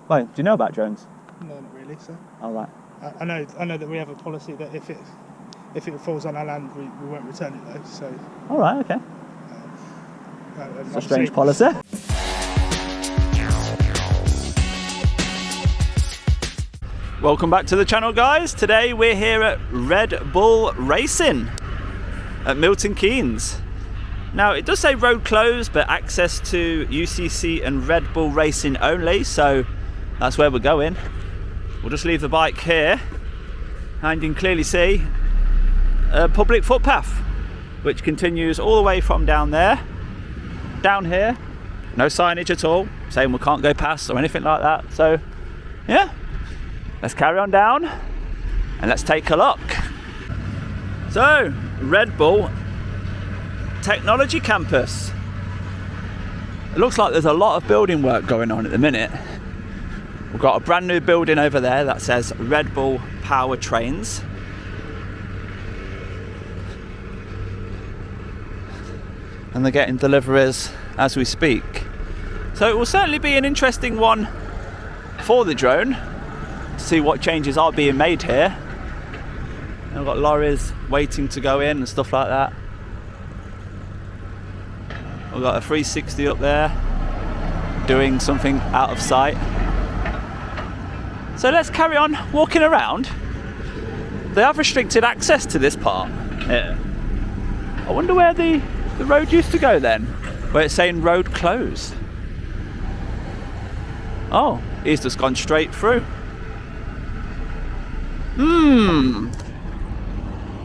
Why, do you know about drones? No, not really, sir. Oh, right. I know that we have a policy that if it falls on our land, we won't return it though. So. All right. Okay. It's a strange policy. Welcome back to the channel, guys. Today we're here at Red Bull Racing at Milton Keynes. Now it does say road closed, but access to UCC and Red Bull Racing only, so that's where we're going. We'll just leave the bike here and you can clearly see a public footpath which continues all the way from down there. Down here, no signage at all saying we can't go past or anything like that. So yeah, let's carry on down and let's take a look. So, Red Bull Technology Campus. It looks like there's a lot of building work going on at the minute. We've got a brand new building over there that says Red Bull Powertrains. And they're getting deliveries as we speak. So it will certainly be an interesting one for the drone to see what changes are being made here. And we've got lorries waiting to go in and stuff like that. We've got a 360 up there doing something out of sight. So let's carry on walking around. They have restricted access to this part here. I wonder where the road used to go then, where it's saying road closed. Oh, he's just gone straight through.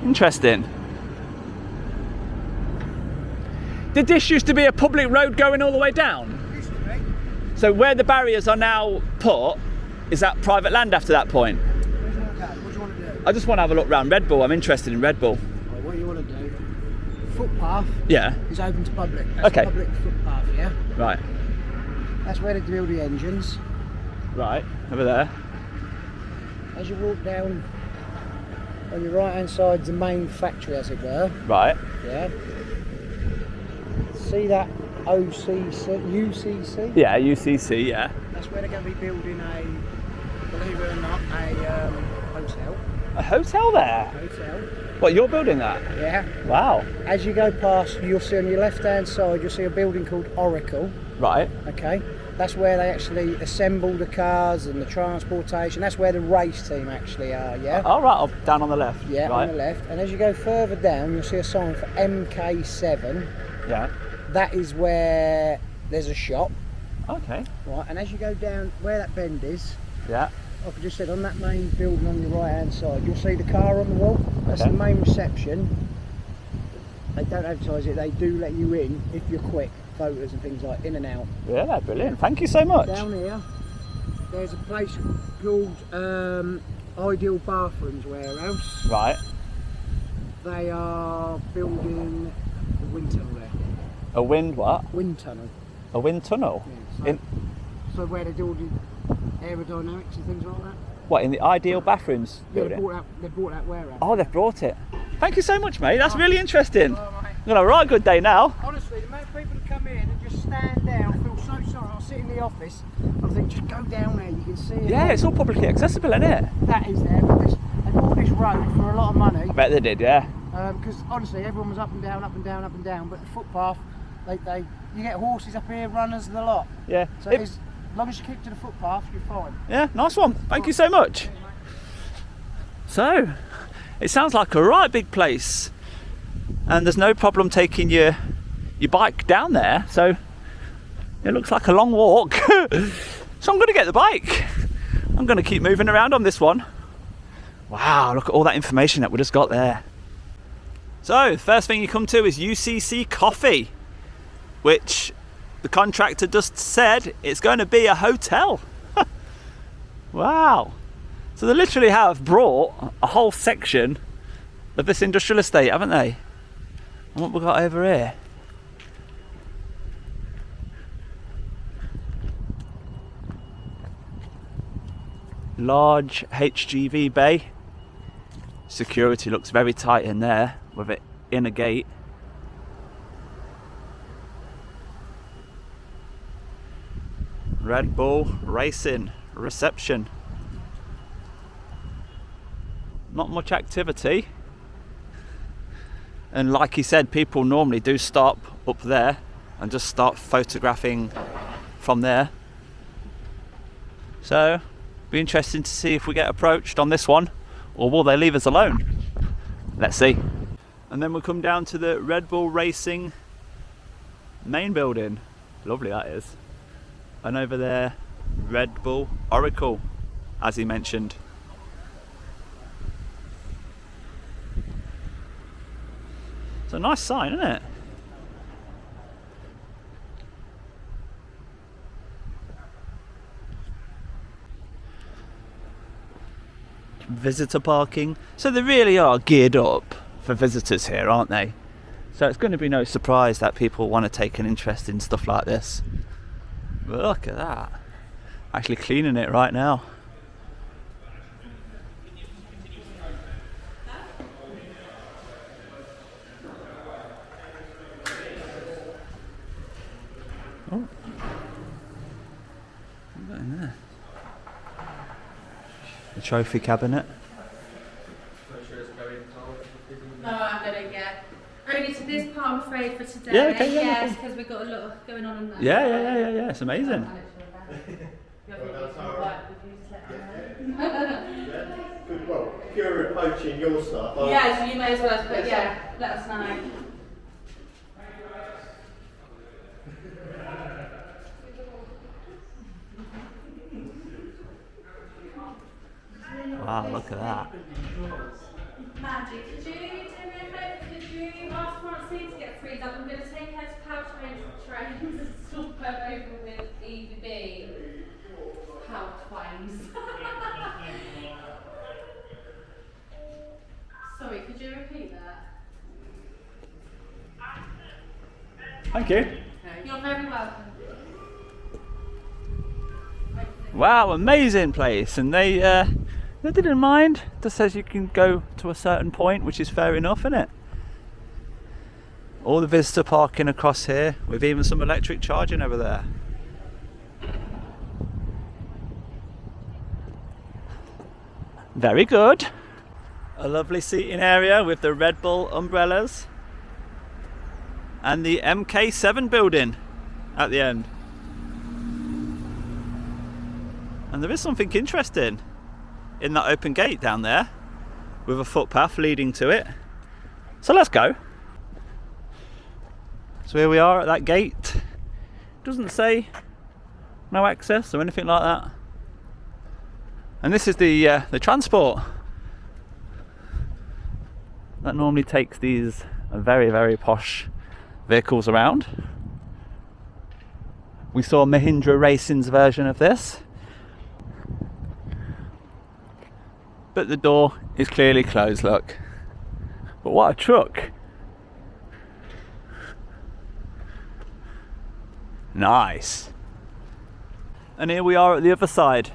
Interesting. Did this used to be a public road going all the way down? Used to be. So where the barriers are now put, is that private land after that point? What do you want to do? I just want to have a look around Red Bull. I'm interested in Red Bull. Well, what you want to do? Footpath. Yeah. Is open to public. That's Okay. A public footpath, yeah. Right. That's where they build the engines. Right. Over there. As you walk down, on your right hand side is the main factory, as it were. Right. Yeah. See that UCC? Yeah. UCC. Yeah. That's where they're going to be building believe it or not, a hotel. A hotel there. Hotel. What, you're building that? Yeah. Wow. As you go past, you'll see on your left-hand side, you'll see a building called Oracle. Right. Okay. That's where they actually assemble the cars and the transportation. That's where the race team actually are, yeah? All right, oh, down on the left. Yeah, right. on the left. And as you go further down, you'll see a sign for MK7. Yeah. That is where there's a shop. Okay. Right, and as you go down where that bend is, Yeah. like I just said, on that main building on your right-hand side, you'll see the car on the wall. That's Okay. the main reception. They don't advertise it, they do let you in if you're quick. Photos and things like in and out. Yeah, brilliant. Thank you so much. Down here, there's a place called Ideal Bathrooms Warehouse. Right. They are building a wind tunnel there. A wind what? Wind tunnel. A wind tunnel? Yeah, so where they do all the aerodynamics and things like that. What, in the Ideal Bathrooms Yeah, building? they brought that warehouse. Oh, they've brought it. Thank you so much, mate. That's really interesting. Oh, mate. I've got a right good day now. Honestly, the amount of people that come in and just stand there, I feel so sorry. I sit in the office, I think just go down there, you can see it. Yeah, it's all publicly accessible, isn't it? That is there, but they bought this road for a lot of money. I bet they did, yeah. Because honestly, everyone was up and down, up and down, up and down, but the footpath, you get horses up here, runners and the lot. Yeah. So as long as you keep to the footpath, you're fine. Yeah, nice one. Thank you so much. So, it sounds like a right big place. And there's no problem taking your bike down there, so it looks like a long walk. So I'm going to get the bike. I'm going to keep moving around on this one. Wow, look at all that information that we just got there. So, first thing you come to is UCC Coffee, which the contractor just said it's going to be a hotel. Wow. So they literally have brought a whole section of this industrial estate, haven't they? And what we got over here? Large HGV bay. Security looks very tight in there with it in a gate. Red Bull Racing, reception. Not much activity. And like he said, people normally do stop up there and just start photographing from there. So, be interesting to see if we get approached on this one, or will they leave us alone? Let's see. And then we'll come down to the Red Bull Racing main building. Lovely that is. And over there, Red Bull Oracle, as he mentioned. It's a nice sign, isn't it? Visitor parking. So they really are geared up for visitors here, aren't they? So it's going to be no surprise that people want to take an interest in stuff like this. But look at that. Actually cleaning it right now. Oh. What's that in there? The trophy cabinet. No, I'm gonna get only to this part, I'm afraid, for today. Yeah, okay, yeah, yes, because we've got a lot going on in that. Yeah. It's amazing. Good, well, if you're poaching your stuff, Yeah, so you may as well, but yeah, let us know. Wow, look at that. Magic, could you do me a favour? Could you ask Francine to get freed up? I'm going to take her to Power Trains and swap her over with EVB. Power Twains. Sorry, could you repeat that? Thank you. You're very welcome. Wow, amazing place. And they didn't mind. Just says you can go to a certain point, which is fair enough, isn't it? All the visitor parking across here, with even some electric charging over there. Very good. A lovely seating area with the Red Bull umbrellas. And the MK7 building at the end. And there is something interesting in that open gate down there with a footpath leading to it. So let's go. So here we are at that gate. Doesn't say no access or anything like that. And this is the transport that normally takes these very, very posh vehicles around. We saw Mahindra Racing's version of this. But the door is clearly closed, look. But what a truck. Nice. And here we are at the other side.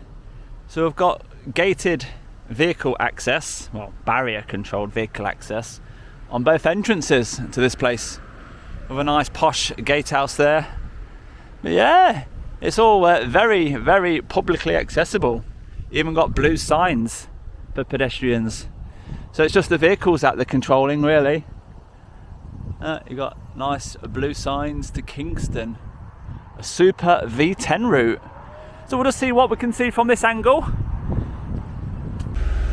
So we've got gated vehicle access, well, barrier controlled vehicle access on both entrances to this place. With a nice posh gatehouse there. But yeah, it's all very, very publicly accessible. Even got blue signs for pedestrians. So it's just the vehicles that they're controlling, really. You got nice blue signs to Kingston. A super V10 route. So we'll just see what we can see from this angle.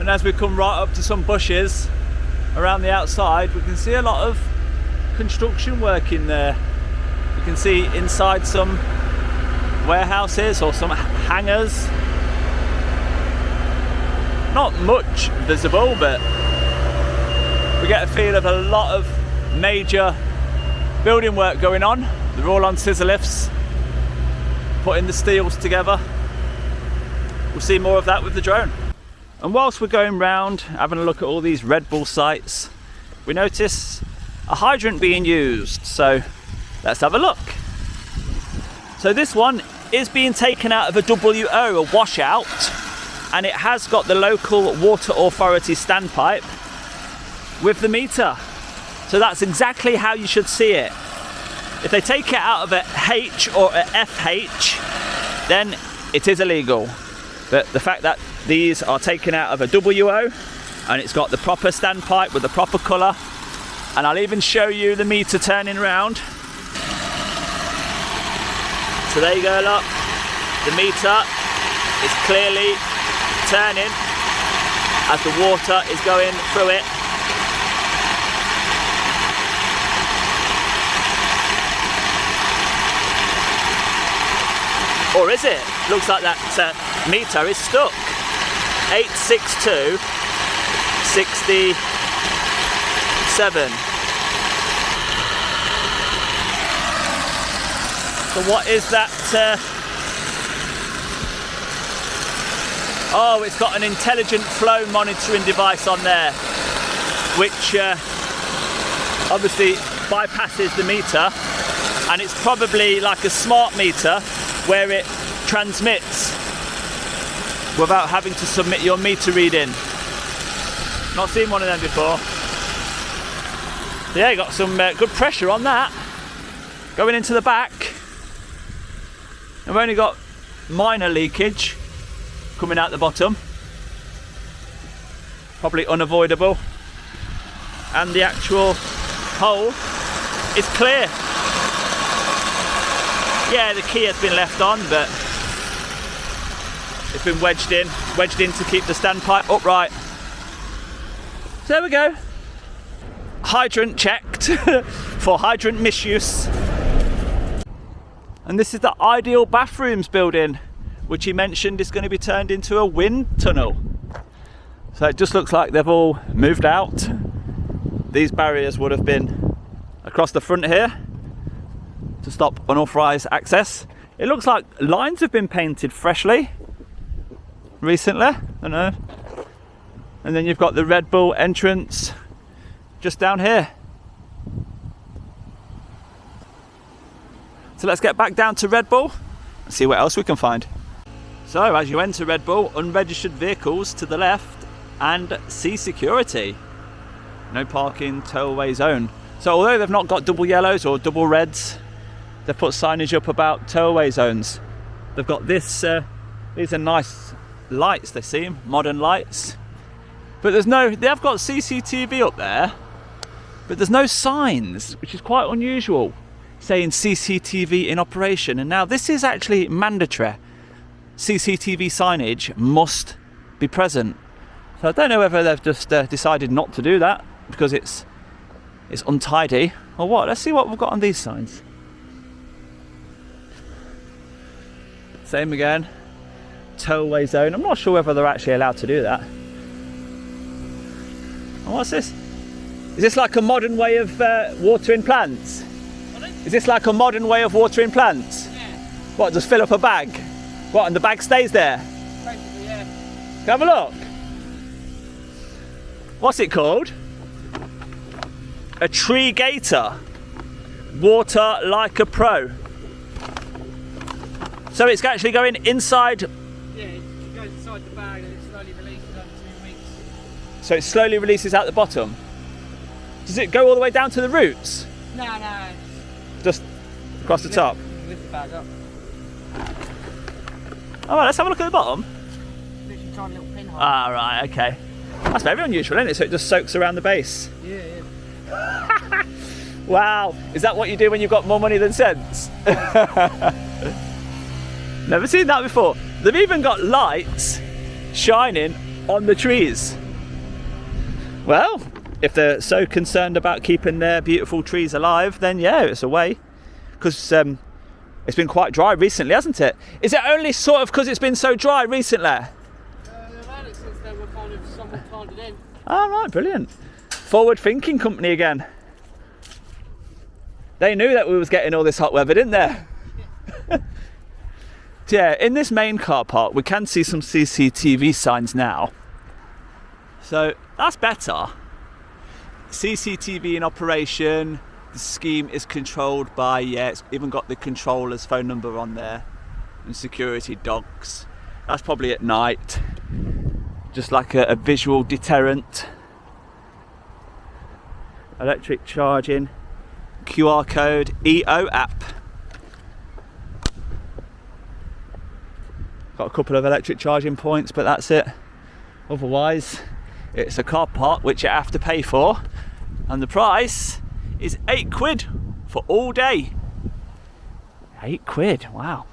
And as we come right up to some bushes around the outside, we can see a lot of construction work in there. You can see inside some warehouses or some hangars. Not much visible, but we get a feel of a lot of major building work going on. They're all on scissor lifts, putting the steels together. We'll see more of that with the drone. And whilst we're going round, having a look at all these Red Bull sites, we notice a hydrant being used. So let's have a look. So this one is being taken out of a WO, a washout, and it has got the local water authority standpipe with the meter. So that's exactly how you should see it. If they take it out of a H or a FH, then it is illegal. But the fact that these are taken out of a WO and it's got the proper standpipe with the proper colour, and I'll even show you the meter turning round. So there you go, look, the meter is clearly turning as the water is going through it. Or is it? Looks like that meter is stuck. 862.67. So what is that? Oh, it's got an intelligent flow monitoring device on there, which obviously bypasses the meter, and it's probably like a smart meter where it transmits without having to submit your meter reading. Not seen one of them before. So yeah, you got some good pressure on that. Going into the back, I've only got minor leakage coming out the bottom, probably unavoidable, and the actual hole is clear. Yeah, the key has been left on, but it's been wedged in to keep the standpipe upright. So there we go. Hydrant checked for hydrant misuse. And this is the ideal bathrooms building, which he mentioned is going to be turned into a wind tunnel. So it just looks like they've all moved out. These barriers would have been across the front here to stop unauthorised access. It looks like lines have been painted freshly recently, I don't know. And then you've got the Red Bull entrance just down here. So let's get back down to Red Bull and see what else we can find. So as you enter Red Bull, unregistered vehicles to the left and see security. No parking, tow-away zone. So although they've not got double yellows or double reds, they've put signage up about tow-away zones. They've got this, these are nice lights, they seem, modern lights. But there's no, they have got CCTV up there, but there's no signs, which is quite unusual, saying CCTV in operation. And now this is actually mandatory. CCTV signage must be present. So I don't know whether they've just decided not to do that because it's untidy or what. Let's see what we've got on these signs. Same again, tow-away zone. I'm not sure whether they're actually allowed to do that. And what's this? Is this like a modern way of watering plants? Is this like a modern way of watering plants? Yeah. What, just fill up a bag? What, and the bag stays there? Basically, yeah. Have a look. What's it called? A tree gator. Water like a pro. So it's actually going inside. Yeah, it goes inside the bag and it slowly releases over 2 weeks. So it slowly releases out the bottom. Does it go all the way down to the roots? No. Just across the top? Lift the bag up. Alright, let's have a look at the bottom. Literally tiny little pinhole. Ah, right, okay. That's very unusual, isn't it? So it just soaks around the base. Yeah. Wow, is that what you do when you've got more money than sense? Never seen that before. They've even got lights shining on the trees. Well, if they're so concerned about keeping their beautiful trees alive, then yeah, it's a way. Because it's been quite dry recently, hasn't it? Is it only sort of because it's been so dry recently? They've had it since they were kind of somewhat tied in. Ah, right, brilliant. Forward thinking company again. They knew that we was getting all this hot weather, didn't they? Yeah, in this main car park, we can see some CCTV signs now. So that's better. CCTV in operation. The scheme is controlled by, yeah, it's even got the controller's phone number on there. And security dogs. That's probably at night. Just like a visual deterrent. Electric charging. QR code, EO app. Got a couple of electric charging points, but that's it. Otherwise, it's a car park which you have to pay for, and the price is £8 for all day. £8, wow.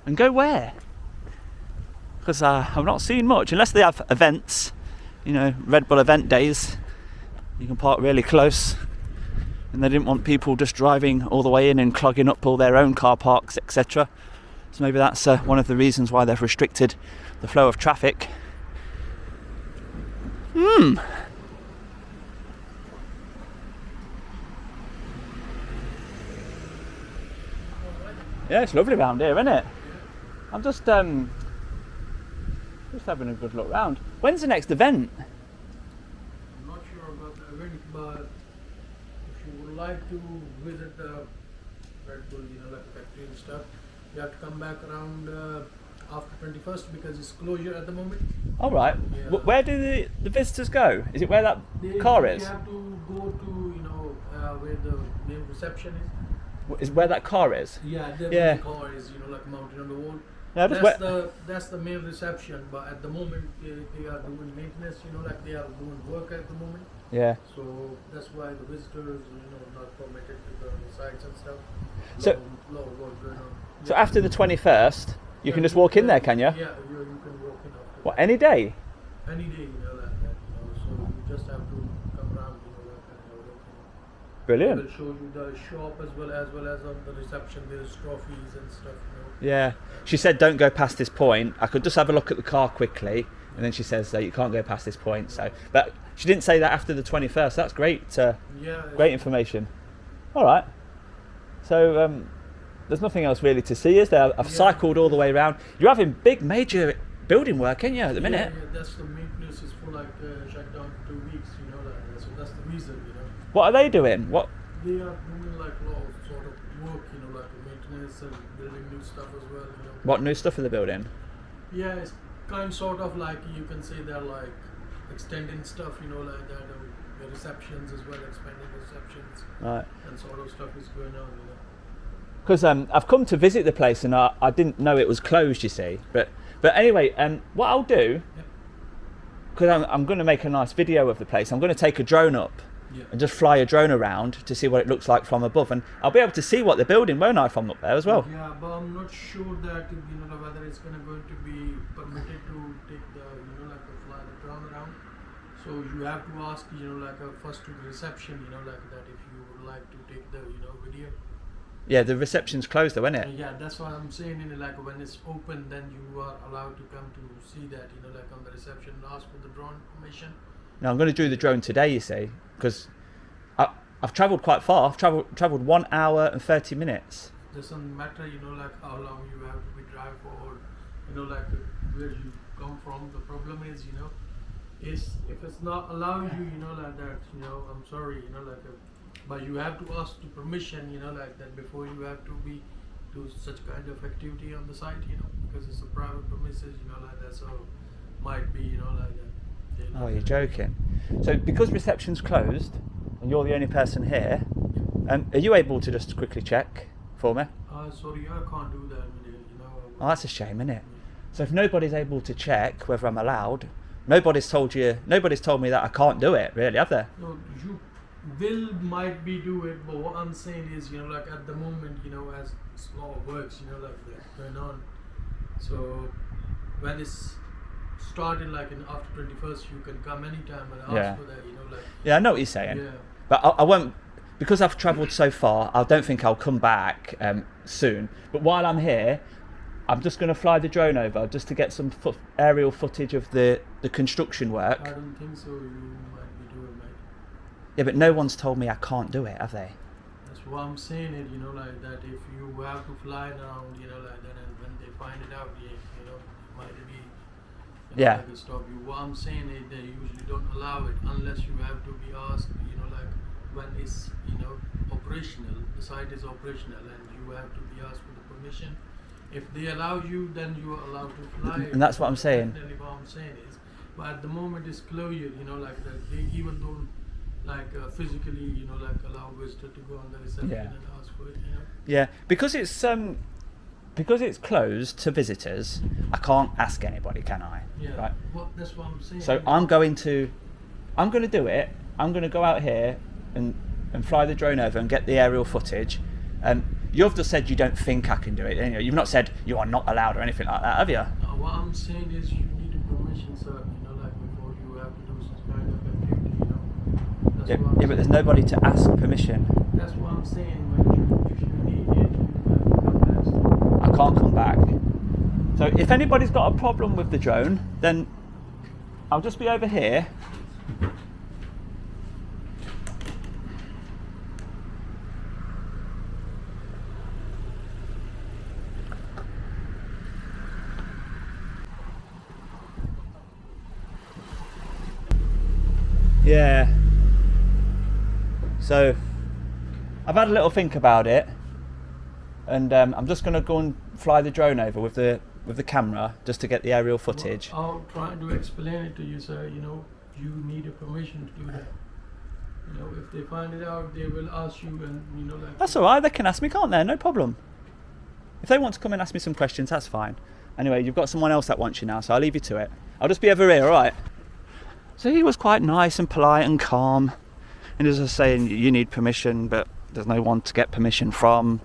And go where? Because I've not seen much, unless they have events, you know, Red Bull event days. You can park really close, and they didn't want people just driving all the way in and clogging up all their own car parks, etc. So maybe that's one of the reasons why they've restricted the flow of traffic. Yeah, it's lovely round here, isn't it? I'm just having a good look round. When's the next event? I'm not sure about the event, but if you would like to visit the Red Bull, you know, like the factory and stuff, you have to come back around after 21st because it's closure at the moment. All right. Yeah. Where do the visitors go? Is it where that car is? You have to go to, you know, where the main reception is. Is where that car is? Yeah, there Yeah. the car is, you know, like mounted on the wall. Yeah, That's the main reception, but at the moment they are doing maintenance, you know, like they are doing work at the moment. Yeah. So that's why the visitors, you know, not permitted to go on the sites and stuff. So- lot of work going on. So after the 21st, you can just walk in there, can you? Yeah, you can walk in after. What, any day? Any day, you know, like that. You know, so you just have to come around, you know, like that. And have a look, you know. Brilliant. We'll show you the shop as well as on the reception. There's trophies and stuff, you know. Yeah. She said don't go past this point. I could just have a look at the car quickly, and then she says you can't go past this point. So, but she didn't say that after the 21st. That's great. Yeah. Great information. All right. So there's nothing else really to see, is there? I've cycled all the way around. You're having big, major building work, aren't you, at the minute? Yeah, that's the maintenance is for like shut down for 2 weeks, you know, like that. So that's the reason, you know. What are they doing? What? They are doing like a lot of sort of work, you know, like maintenance and building new stuff as well, you know. What new stuff are they building? Yeah, it's kind sort of like you can say they're like extending stuff, you know, like that. The receptions as well, expanding receptions Right. and sort of stuff is going on, you know. Because I've come to visit the place and I didn't know it was closed, you see. But anyway, what I'll do, because I'm going to make a nice video of the place, I'm going to take a drone up and just fly a drone around to see what it looks like from above, and I'll be able to see what they're building, won't I, from up there as well? Yeah, but I'm not sure that, you know, whether it's going to be permitted to take the, you know, like fly the drone around. So you have to ask, you know, like first to the reception, you know, like that if you would like to take the, you know, video. Yeah, the reception's closed though, isn't it? Yeah, that's what I'm saying. You know, like when it's open, then you are allowed to come to see that. You know, like on the reception, ask for the drone permission. Now I'm going to do the drone today, you see, because I've travelled quite far. I've travelled 1 hour and 30 minutes. Doesn't matter, you know, like how long you have to be drive for, you know, like where you come from. The problem is, you know, is if it's not allow you, you know, like that, you know, I'm sorry, you know, like, but you have to ask to permission, you know, like that before you have to be do such kind of activity on the site, you know, because it's a private premises, you know, like that, so might be, you know, like that. Oh, you're joking. So because reception's closed and you're the only person here, are you able to just quickly check for me? Sorry, I can't do that, you know. Oh, that's a shame, isn't it? So if nobody's able to check whether I'm allowed, nobody's told me that I can't do it, really, have they? No, you will might be do it, but what I'm saying is, you know, like at the moment, you know, as law works, you know, like that going on. So when it's started, like in after 21st, you can come anytime and ask for that, you know, like. Yeah, I know what you're saying. Yeah. But I won't, because I've travelled so far. I don't think I'll come back soon. But while I'm here, I'm just going to fly the drone over just to get some aerial footage of the construction work. I don't think so. You might be doing, mate. Yeah, but no one's told me I can't do it, have they? That's what I'm saying. It, you know, like that. If you have to fly around, you know, like that, and when they find it out, you know, it might be. You know, like stop you. What I'm saying is they usually don't allow it unless you have to be asked. You know, like when it's, you know, operational. The site is operational, and you have to be asked for the permission. If they allow you, then you are allowed to fly. And that's what I'm saying. Definitely what I'm saying is, but at the moment it's closure. You know, like that. They even don't like physically, you know, like allow visitor to go on the reception and ask for it. You know. Yeah, because it's because it's closed to visitors, I can't ask anybody, can I? Yeah. Right. Well, that's what I'm saying. So I'm going to do it. I'm going to go out here and fly the drone over and get the aerial footage. You've just said you don't think I can do it. You know, you've not said you are not allowed or anything like that, have you? What I'm saying is you need a permission, sir. You know, like before you have to do some kind of activity. You know. That's Yeah, what I'm but there's nobody to ask permission. That's what I'm saying. If you need it, you have to come back. I can't come back. So if anybody's got a problem with the drone, then I'll just be over here. Yeah. So I've had a little think about it, and I'm just going to go and fly the drone over with the camera just to get the aerial footage. Well, I'll try to explain it to you, sir. You know, you need a permission to do that. You know, if they find it out, they will ask you, and you know, like. That's all right. They can ask me, can't they? No problem. If they want to come and ask me some questions, that's fine. Anyway, you've got someone else that wants you now, so I'll leave you to it. I'll just be over here, all right? So he was quite nice and polite and calm, and he was just saying you need permission, but there's no one to get permission from.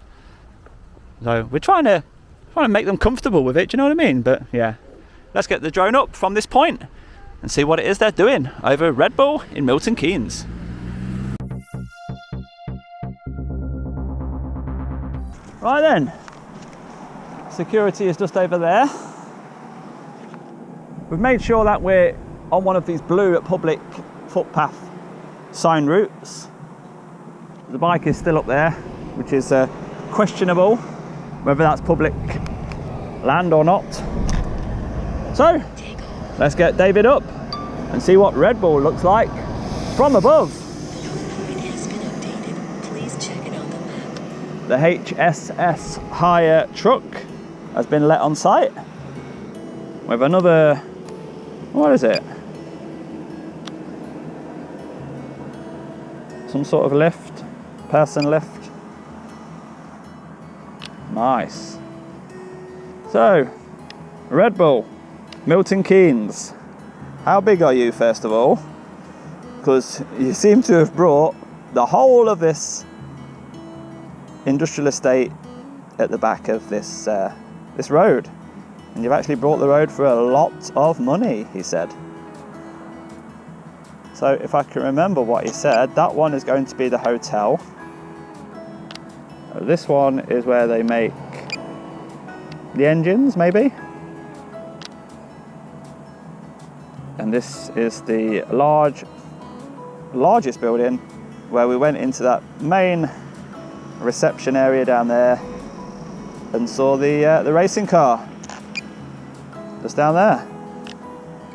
So we're trying to make them comfortable with it. Do you know what I mean? But yeah, let's get the drone up from this point and see what it is they're doing over Red Bull in Milton Keynes. Right then, security is just over there. We've made sure that we're on one of these blue public footpath sign routes. The bike is still up there, which is questionable whether that's public land or not. So let's get David up and see what Red Bull looks like from above. It has been updated. Please check it on the map. The HSS hire truck has been let on site with another, what is it? Some sort of lift, person lift. Nice. So, Red Bull, Milton Keynes. How big are you, first of all? Because you seem to have brought the whole of this industrial estate at the back of this this road, and you've actually brought the road for a lot of money, he said. So if I can remember what he said, that one is going to be the hotel. This one is where they make the engines, maybe. And this is the largest building where we went into that main reception area down there and saw the racing car just down there.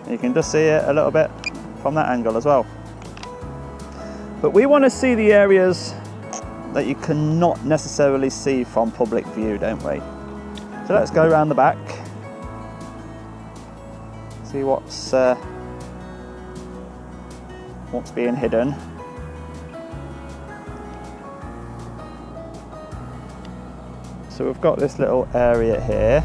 You can just see it a little bit from that angle as well. But we want to see the areas that you cannot necessarily see from public view, don't we? So let's go around the back, see what's being hidden. So we've got this little area here.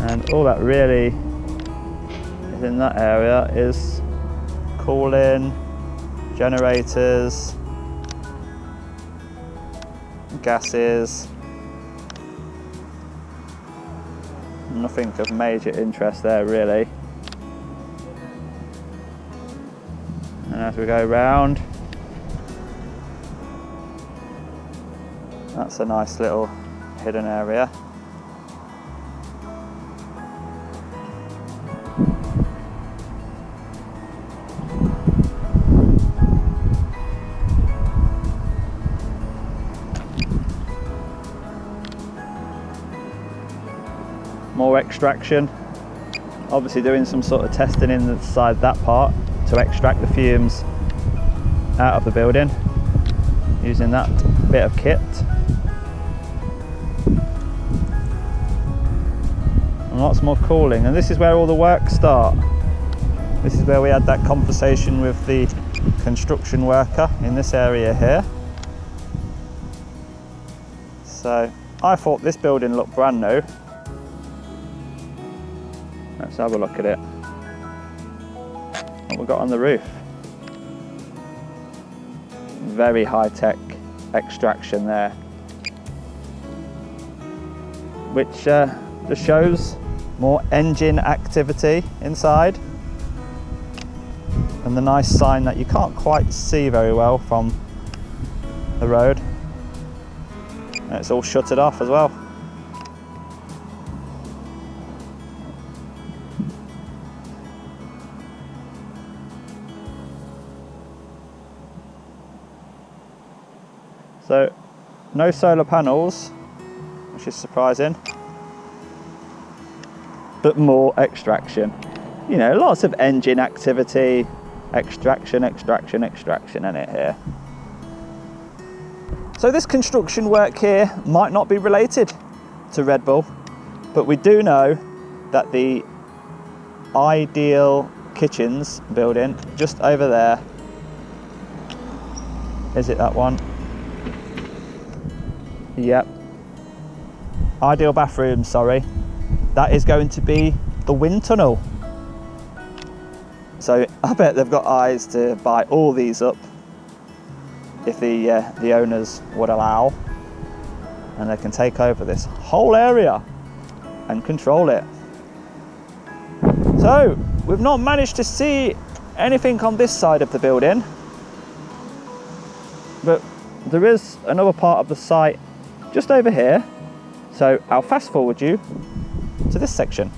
And all that really is in that area is cooling, generators, gases. Nothing of major interest there really. And as we go round, that's a nice little hidden area. More extraction, obviously doing some sort of testing inside that part to extract the fumes out of the building using that bit of kit. And lots more cooling, and this is where all the work start. This is where we had that conversation with the construction worker in this area here. So I thought this building looked brand new. Let's have a look at it. What we've got on the roof. Very high-tech extraction there, which just shows more engine activity inside, and the nice sign that you can't quite see very well from the road, and it's all shuttered off as well. So no solar panels, which is surprising, but more extraction. You know, lots of engine activity, extraction in it here. So this construction work here might not be related to Red Bull, but we do know that the Ideal Kitchens building just over there, is it that one? Yep. Ideal Bathrooms, sorry. That is going to be the wind tunnel. So I bet they've got eyes to buy all these up if the owners would allow, and they can take over this whole area and control it. So we've not managed to see anything on this side of the building, but there is another part of the site just over here, so I'll fast forward you to this section.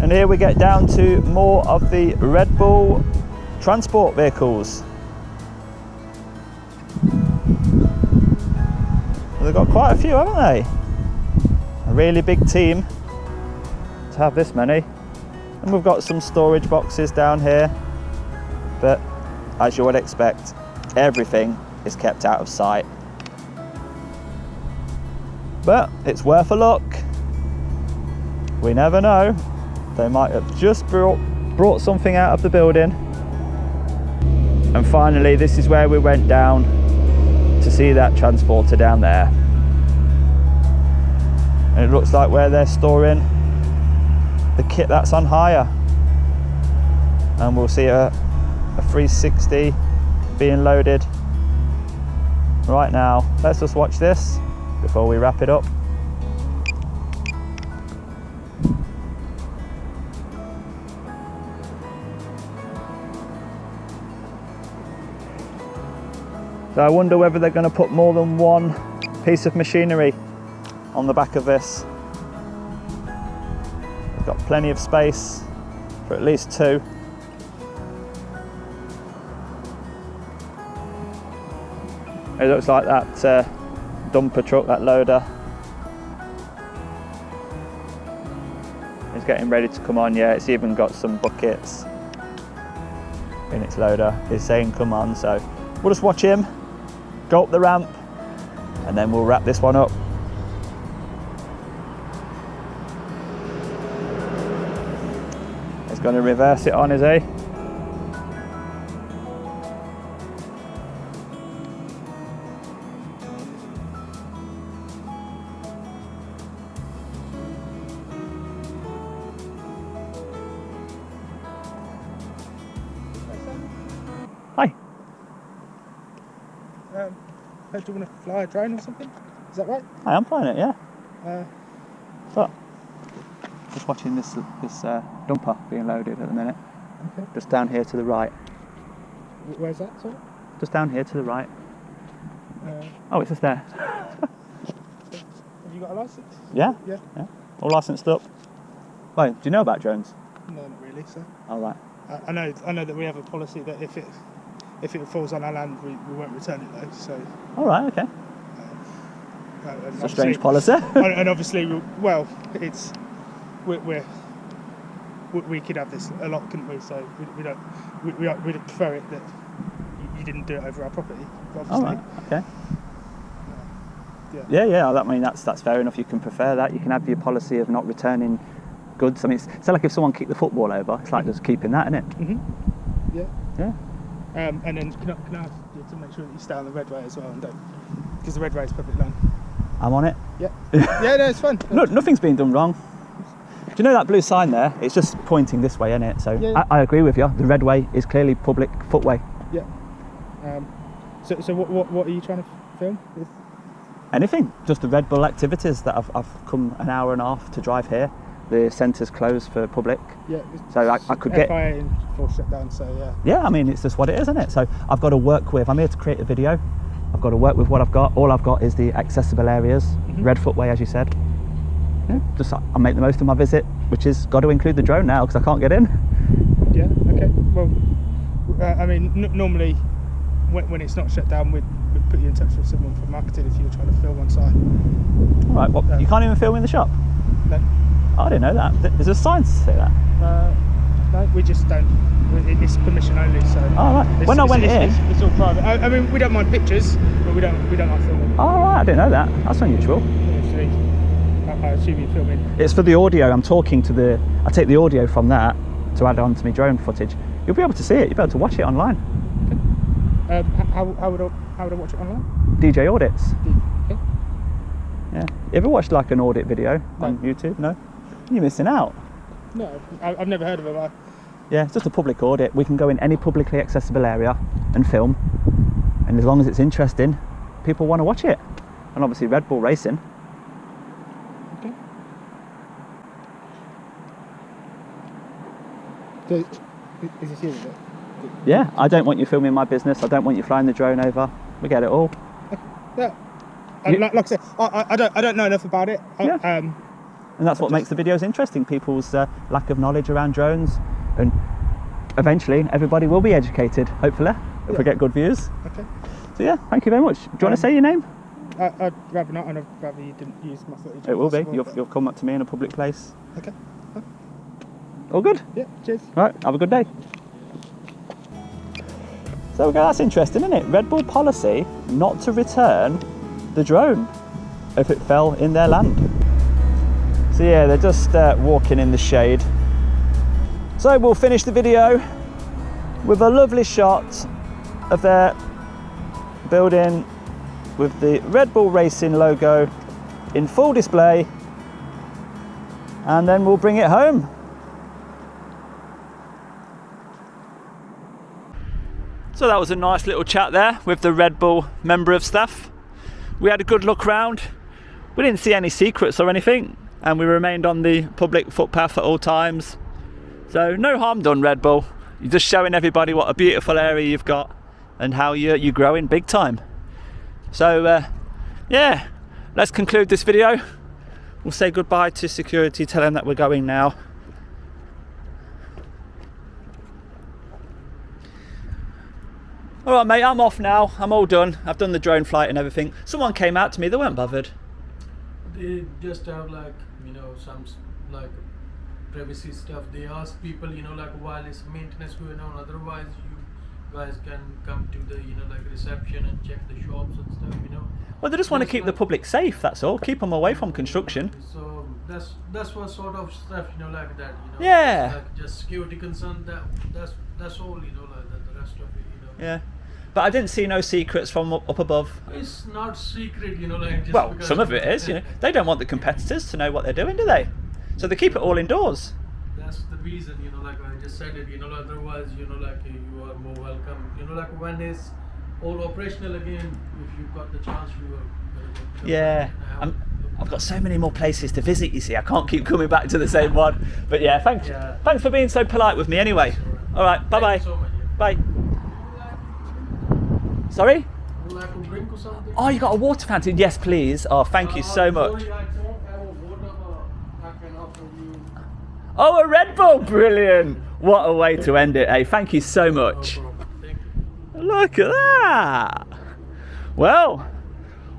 And here we get down to more of the Red Bull transport vehicles. Well, they've got quite a few, haven't they? A really big team to have this many. And we've got some storage boxes down here, but as you would expect, everything is kept out of sight. But it's worth a look. We never know. They might have just brought something out of the building. And finally, this is where we went down to see that transporter down there. And it looks like where they're storing the kit that's on hire. And we'll see a 360 being loaded right now. Let's just watch this before we wrap it up. So I wonder whether they're going to put more than one piece of machinery on the back of this. They've got plenty of space for at least two. It looks like that dumper truck, that loader, is getting ready to come on. Yeah, it's even got some buckets in its loader. It's saying come on, so we'll just watch him go up the ramp and then we'll wrap this one up. He's going to reverse it on, is he? Hi. Do you want to fly a drone or something? Is that right? I am flying it, yeah. But just watching this dumper being loaded at the minute. Okay. Just down here to the right. Where's that, sorry? Just down here to the right. Oh, it's just there. Have you got a license? Yeah. Yeah. All licensed up. Wait, do you know about drones? No, not really, sir. Oh, right. I know that we have a policy that if it falls on our land, we won't return it though. So. All right. Okay. It's a strange policy. and obviously, we could have this a lot, couldn't we? So we'd prefer it that you didn't do it over our property. Obviously. All right. Okay. Yeah. I mean that's fair enough. You can prefer that. You can have your policy of not returning goods. I mean, it's like if someone kicked the football over, it's like just keeping that, isn't it? Mm-hmm. Yeah. Yeah. And then can I ask you to make sure that you stay on the red way as well, and don't, because the red way is public land. I'm on it. Yeah. Yeah, no, it's fun. Look, nothing's been done wrong. Do you know that blue sign there? It's just pointing this way, isn't it? So Yeah. I agree with you. The red way is clearly public footway. Yeah. So what are you trying to film? Anything, just the Red Bull activities that I've come an hour and a half to drive here. The centre's closed for public. Yeah. So I could get. FIA and full shutdown. So yeah. Yeah, I mean, it's just what it is, isn't it? So I've got to work with. I'm here to create a video. I've got to work with what I've got. All I've got is the accessible areas, red footway, as you said. Yeah, just I make the most of my visit, which is got to include the drone now because I can't get in. Yeah. Okay. Well, I mean, normally when it's not shut down, we'd put you in touch with someone from marketing if you were trying to film on site. All right. Well, you can't even film in the shop. No. I didn't know that. There's a sign to say that. No, we just don't. It's permission only. So. Oh, right. When I went in, it's all private. I mean, we don't mind pictures, but we don't like filming. oh, right, I didn't know that. That's unusual. Obviously, I assume you're filming. It's for the audio. I'm talking to the. I take the audio from that to add on to my drone footage. You'll be able to see it. You'll be able to watch it online. How would I watch it online? djaudits. Okay. Yeah. You ever watched like an audit video No. on YouTube? No. You're missing out. No, I've never heard of it. Yeah, it's just a public audit. We can go in any publicly accessible area and film, and as long as it's interesting, people want to watch it. And obviously Red Bull Racing. Okay. So, is this you? Is it? Yeah, I don't want you filming my business. I don't want you flying the drone over. We get it all. Yeah. You- Like I said, I don't know enough about it. Yeah. And that's what makes the videos interesting. People's lack of knowledge around drones, and eventually everybody will be educated, hopefully, if we get good views. Okay. So yeah, thank you very much. Do you want to say your name? I'd rather not, and I'd rather you didn't use my footage. It will be. Possible, but- You'll come up to me in a public place. Okay. All good? Yeah. Cheers. Right, have a good day. So that's interesting, isn't it? Red Bull policy not to return the drone if it fell in their land. So yeah, they're just walking in the shade. So we'll finish the video with a lovely shot of their building with the Red Bull Racing logo in full display, and then we'll bring it home. So that was a nice little chat there with the Red Bull member of staff. We had a good look round. We didn't see any secrets or anything, and we remained on the public footpath at all times. So no harm done, Red Bull. You're just showing everybody what a beautiful area you've got and how you're growing big time. So yeah, let's conclude this video. We'll say goodbye to security, tell them that we're going now. All right, mate, I'm off now. I'm all done. I've done the drone flight and everything. Someone came out to me, they weren't bothered. They just have like, some like privacy stuff. They ask people, like while it's maintenance going on, otherwise you guys can come to the, like reception and check the shops and stuff, Well, they just want to keep the public safe, that's all. Keep them away from construction. So that's what sort of stuff, like that, Yeah. Like just security concern, that's all, like the rest of it, Yeah. But I didn't see no secrets from up above. It's not secret, like just Well, because some of it is, They don't want the competitors to know what they're doing, do they? So they keep it all indoors. That's the reason, like I just said it, otherwise, like you are more welcome. Like when it's all operational again, if you've got the chance, you are gonna go. Yeah. I've got so many more places to visit, you see. I can't keep coming back to the same one. But yeah, thanks for being so polite with me anyway. All right, bye-bye. Thank you so much, Bye. Sorry? Would you like a drink or something? Oh, you got a water fountain? Yes, please. Oh, thank you so much. Sorry, I don't have a water, but I can offer you. Oh, a Red Bull, brilliant. What a way to end it, eh? Thank you so much. No problem. Thank you. Look at that. Well,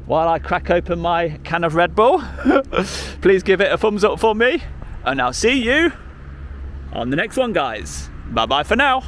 while I crack open my can of Red Bull, please give it a thumbs up for me, and I'll see you on the next one, guys. Bye-bye for now.